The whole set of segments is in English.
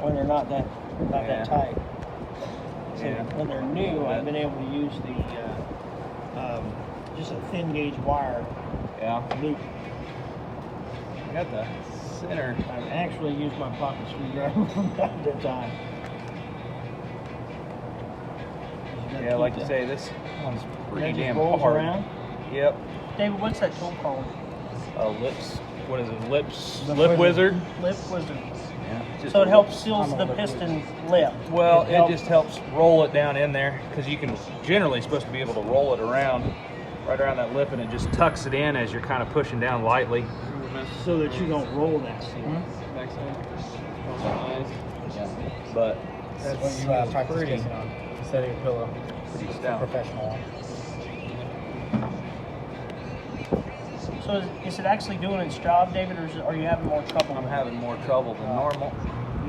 when they're not that tight. So Yeah. when they're new, I've been able to use the just a thin gauge wire. Yeah. Loop. I got the center. I actually use my pocket screwdriver from time to time. Yeah, like you say, this one's pretty It just damn rolls hard. around. Yep. David, what's that tool called? Lips. What is it? Lip Wizard. Lip Wizard. Yeah. Just So it a helps lip- seals the piston lip. Well, it just helps roll it down in there because you can generally supposed to be able to roll it around, right around that lip, and it just tucks it in as you're kind of pushing down lightly. So that you don't roll that seal. Backside. But That's what you practice pretty- kissing on instead of your pillow. pretty stout. Professional one. So is it actually doing its job, David, or are you having more trouble? I'm having more trouble than normal.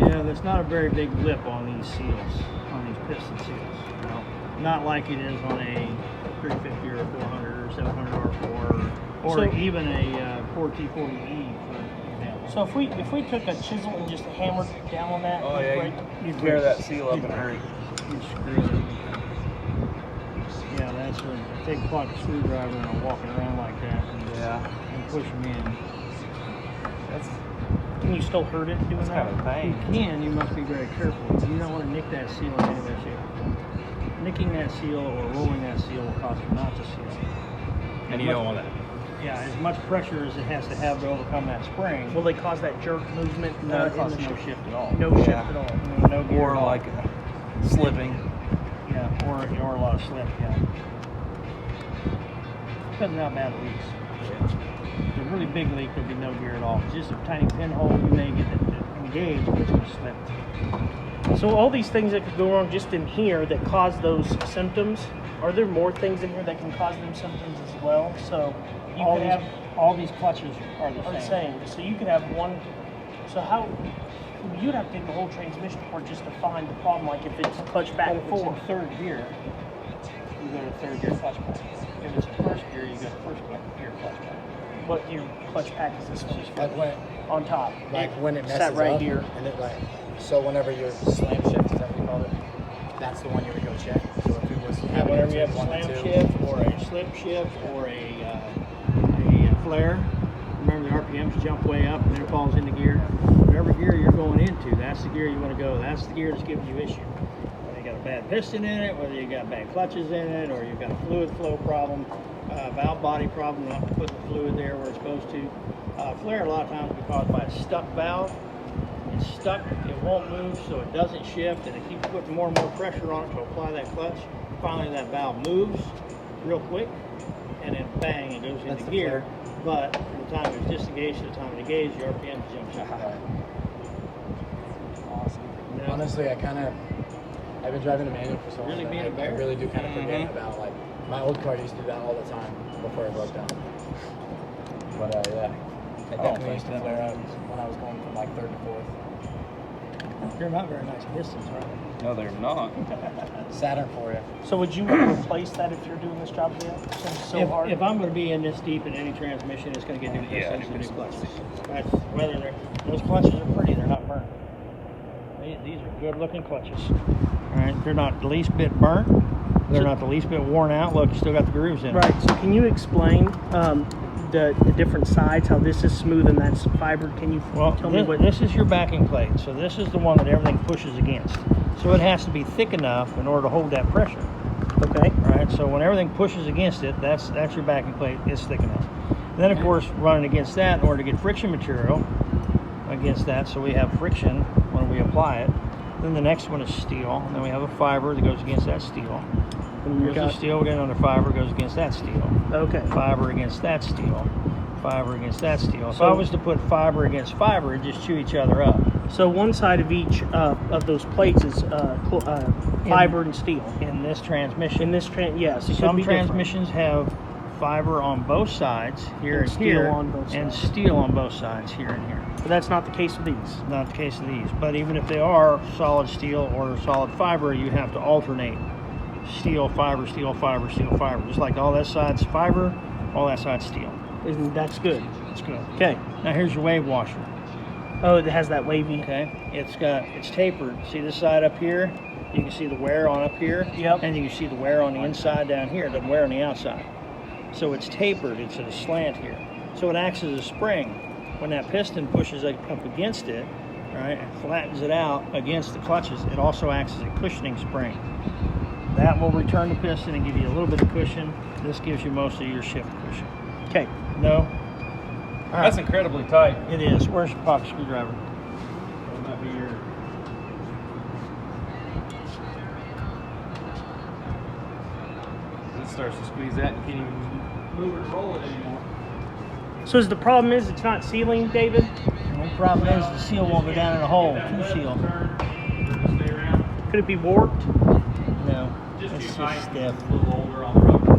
Yeah, there's not a very big lip on these seals, on these piston seals. No. Not like it is on a 350 or a 400 or 700 R4 or even a 4T40E, for example. So if we took a chisel and just hammered down on that, Oh yeah, you'd tear that seal up in a hurry. You'd screw it. Yeah, that's a big pocket screwdriver and I'm walking around like that and push them in. Can you still hurt it doing that? Kind of a pain. You can. You must be very careful. You don't want to nick that seal in any way, shape, or form. Nicking that seal or rolling that seal will cause it not to seal. And you don't want that. Yeah, as much pressure as it has to have to overcome that spring. Will they cause that jerk movement? No, it in causes the no shift at all. No shift at all. No gear Or at all. like slipping. Yeah, or a lot of slip, yeah. Depends on how bad it leaks. If it's a really big leak, there'll be no gear at all. If it's just a tiny pinhole, you may get it engaged, but it's going to slip. So all these things that could go wrong just in here that cause those symptoms, are there more things in here that can cause them symptoms as well? So you could have all these clutches are the the same. same. So you could have one. So how you'd have to get the whole transmission apart just to find the problem. Like if it's clutch back But if it's forward. in third gear, you go to third gear clutch pack. If it's in first gear, you go to first gear clutch pack. What your clutch pack is this one Like when, on top? when it messes sat right up, here. and it so whenever your slam shift, is that what you call it? That's the one you would go check. So if it was Whenever you have a one slam to two, shift or a slip shift or a flare, remember the RPMs jump way up and then it falls into gear. Whatever gear you're going into, that's the gear you want to go. That's the gear that's giving you issue. Whether you got a bad piston in it, whether you got bad clutches in it, or you've got a fluid flow problem, valve body problem, not putting the fluid there where it's supposed to. Flare a lot of times will be caused by a stuck valve. It's stuck, it won't move, so it doesn't shift, and it keeps putting more and more pressure on it to apply that clutch. Finally, that valve moves real quick, and then bang, it goes into gear. But from the time it's disengaged to the time it engaged, your RPM jumps up. awesome. Yeah. Honestly, I've been driving a manual for so long. Really that being a I bear? really do kind of forget about my old car used to do that all the time before it broke down. But yeah, I definitely used to flare out when I was going from like third to fourth. They're not very nice pistons, are they? No, they're not. Saturn for you. So would you want to replace that if you're doing this job again? Since it's so hard. If I'm going to be in this deep in any transmission, it's going to get new pistons and new clutches. That's whether those clutches are pretty, they're not burnt. These are good looking clutches. All right, they're not the least bit burnt. They're not the least bit worn out. Look, you still got the grooves in them. Right. So can you explain the different sides? How this is smooth and that's fiber? Can you tell me what? This is your backing plate. So this is the one that everything pushes against. So it has to be thick enough in order to hold that pressure. Okay. All right. So when everything pushes against it, that's your backing plate. It's thick enough. Then of course running against that in order to get friction material against that, so we have friction when we apply it. Then the next one is steel. And then we have a fiber that goes against that steel. Here's the steel, we got another fiber goes against that steel. Okay. Fiber against that steel. Fiber against that steel. If I was to put fiber against fiber, it'd just chew each other up. So one side of each of those plates is fiber and steel. In this transmission. In this yes, it Some could be transmissions have fiber on both sides, here and steel here, on both and sides. steel on both sides, here and here. But that's not the case with these. Not the case of these. But even if they are solid steel or solid fiber, you have to alternate steel, fiber, steel, fiber, steel, fiber. Just like all that side's fiber, all that side's steel. That's good. It's good. Okay. Now here's your wave washer. Oh, it has that wavy. Okay, it's tapered. See this side up here? You can see the wear on up here. Yep. And you can see the wear on the inside down here. It doesn't wear on the outside. So it's tapered. It's at a slant here. So it acts as a spring. When that piston pushes up against it, right, and flattens it out against the clutches, it also acts as a cushioning spring. That will return the piston and give you a little bit of cushion. This gives you most of your shift cushion. Okay. No? All That's right. incredibly tight. It is. Where's your pocket screwdriver? That might be your. It starts to squeeze that, and you can't even move it or roll it anymore. So is the problem is it's not sealing, David? The problem is the seal won't go down in a hole. Two seal. Stay around. Could it be warped? No. Just It's too just tight. stiff. A little older on the rubber.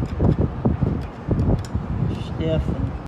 Stiff and